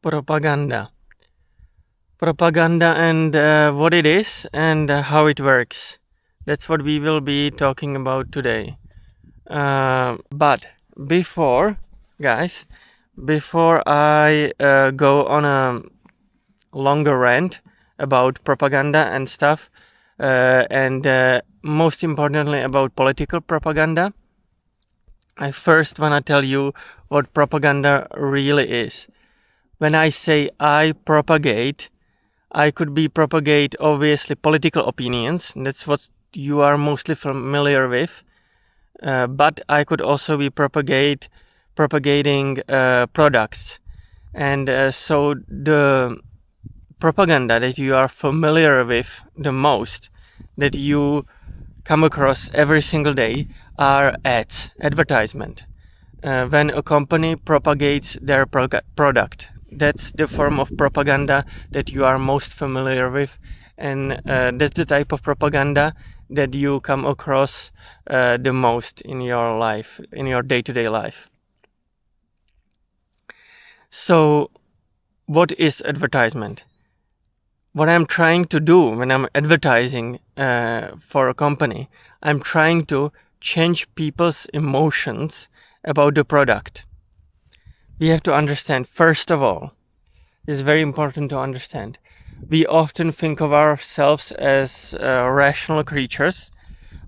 Propaganda. Propaganda and what it is and how it works. That's what we will be talking about today. But before, guys, before I go on a longer rant about propaganda and stuff, and most importantly about political propaganda, I first want to tell you what propaganda really is. When I say I propagate, I could be propagate obviously political opinions. That's what you are mostly familiar with. But I could also be propagating products. And so the propaganda that you are familiar with the most, that you come across every single day, are ads, advertisement. When a company propagates their product, that's the form of propaganda that you are most familiar with, and that's the type of propaganda that you come across the most in your life, in your day-to-day life. So what is advertisement? What I'm trying to do when I'm advertising for a company, I'm trying to change people's emotions about the product. We have to understand, first of all, it's very important to understand, we often think of ourselves as rational creatures,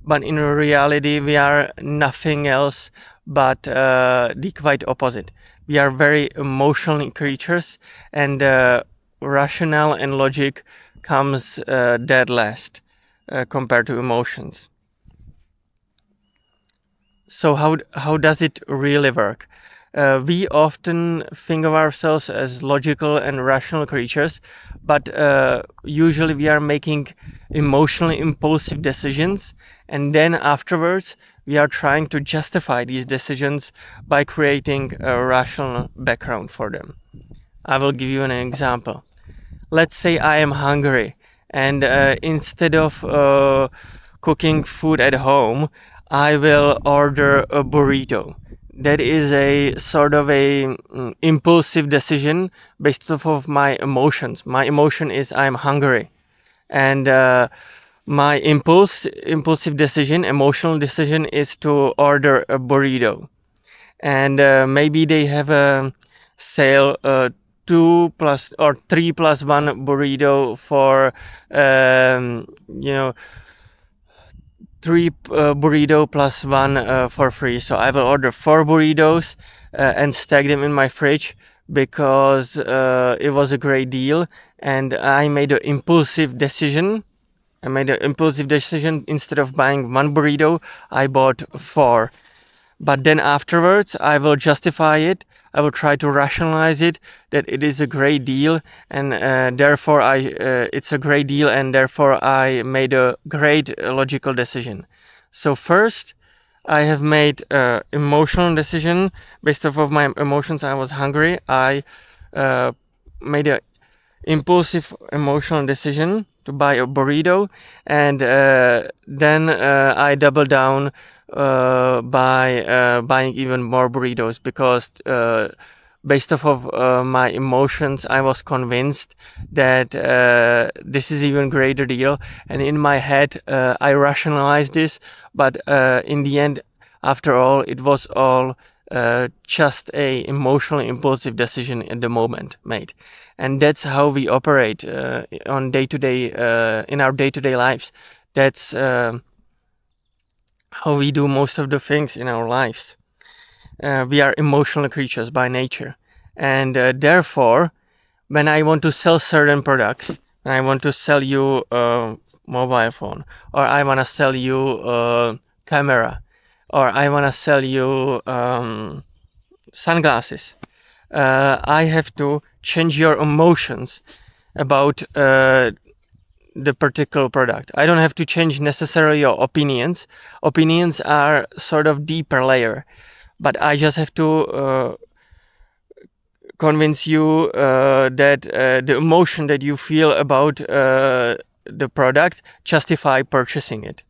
but in reality we are nothing else but the quite opposite. We are very emotional creatures, and rationale and logic comes dead last compared to emotions. So how does it really work? We often think of ourselves as logical and rational creatures, but usually we are making emotionally impulsive decisions, and then afterwards we are trying to justify these decisions by creating a rational background for them. I will give you an example. Let's say I am hungry, and instead of cooking food at home, I will order a burrito. That is a sort of a impulsive decision based off of my emotions. My emotion is I'm hungry, and my impulsive decision, emotional decision, is to order a burrito. And maybe they have a sale, 3+1 burrito for you know, 3 burrito plus 1 for free. So I will order 4 burritos and stack them in my fridge because it was a great deal, and I made an impulsive decision. Instead of buying 1 burrito, I bought 4. But then afterwards, I will justify it. I will try to rationalize it, that it is a great deal, and therefore it's a great deal, and therefore I made a great logical decision. So first, I have made an emotional decision based off of my emotions. I was hungry. I made an impulsive emotional decision to buy a burrito, and then I double down by buying even more burritos, because based off of my emotions, I was convinced that this is even greater deal, and in my head I rationalized this, but in the end, after all, it was all just a emotionally impulsive decision at the moment made. And that's how we operate on day-to-day in our day-to-day lives. That's how we do most of the things in our lives. We are emotional creatures by nature, and therefore, when I want to sell certain products, when I want to sell you a mobile phone, or I want to sell you a camera, or I want to sell you sunglasses, I have to change your emotions about the particular product. I don't have to change necessarily your opinions. Opinions are sort of deeper layer, but I just have to convince you that the emotion that you feel about the product justify purchasing it.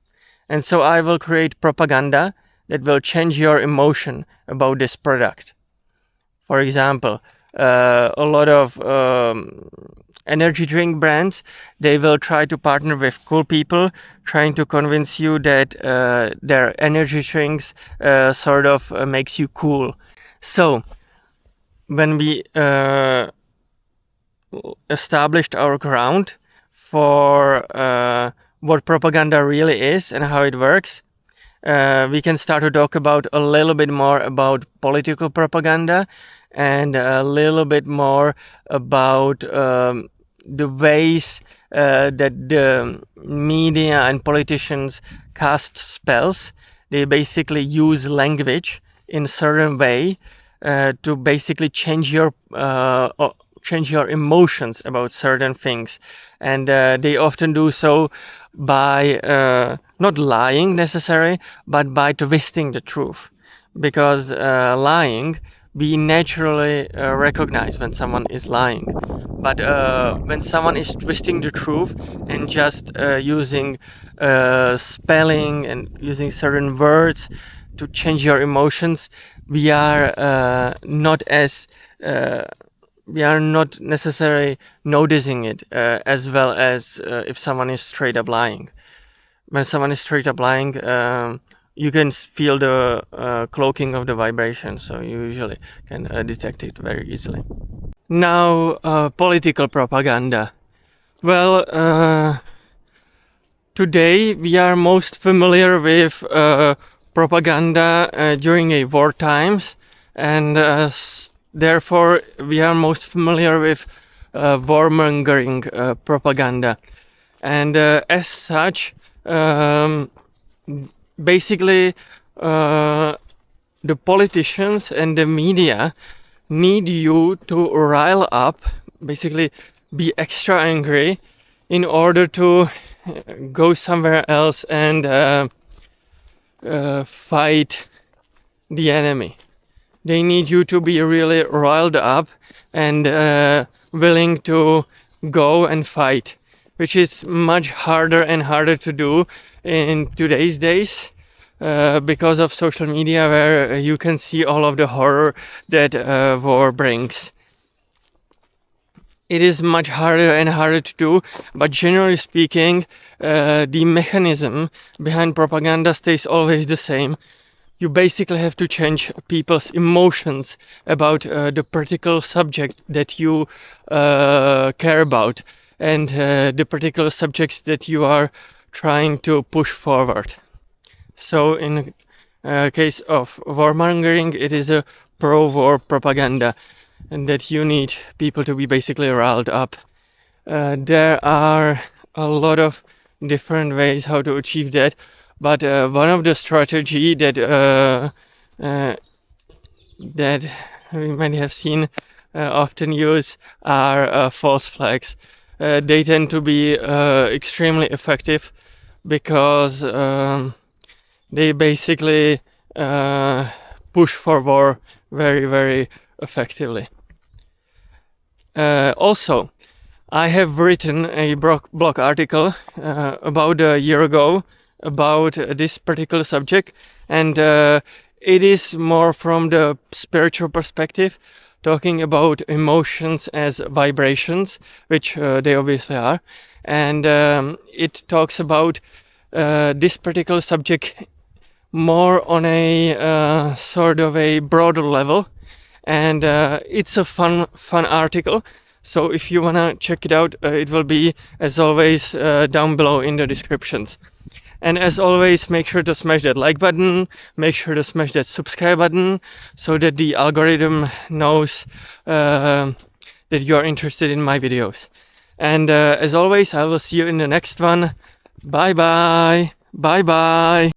And so I will create propaganda that will change your emotion about this product. For example, a lot of energy drink brands, they will try to partner with cool people, trying to convince you that their energy drinks sort of makes you cool. So when we established our ground for what propaganda really is and how it works, we can start to talk about a little bit more about political propaganda and a little bit more about the ways that the media and politicians cast spells. They basically use language in certain way to basically change your emotions about certain things, and they often do so by not lying necessarily, but by twisting the truth, because lying, we naturally recognize when someone is lying, but when someone is twisting the truth and just using spelling and using certain words to change your emotions, we are not as we are not necessarily noticing it as well as if someone is straight up lying. When someone is straight up lying, you can feel the cloaking of the vibration, so you usually can detect it very easily. Now, political propaganda. Well, today we are most familiar with propaganda during a war times, and therefore we are most familiar with warmongering propaganda, and as such, basically the politicians and the media need you to rile up, basically be extra angry in order to go somewhere else and fight the enemy. They need you to be really riled up and willing to go and fight, which is much harder and harder to do in today's days because of social media, where you can see all of the horror that war brings. It is much harder and harder to do, but generally speaking, the mechanism behind propaganda stays always the same. You basically have to change people's emotions about the particular subject that you care about, and the particular subjects that you are trying to push forward. So in case of warmongering, it is a pro-war propaganda, and that you need people to be basically riled up. There are a lot of different ways how to achieve that, but one of the strategy that that we might have seen often use are false flags. They tend to be extremely effective because they basically push for war very, very effectively. Also, I have written a blog article about a year ago about this particular subject, and it is more from the spiritual perspective, talking about emotions as vibrations, which they obviously are, and it talks about this particular subject more on a sort of a broader level, and it's a fun article. So if you wanna check it out, it will be, as always, down below in the descriptions. And as always, make sure to smash that like button, make sure to smash that subscribe button, so that the algorithm knows that you are interested in my videos. And as always, I will see you in the next one. Bye bye. Bye bye.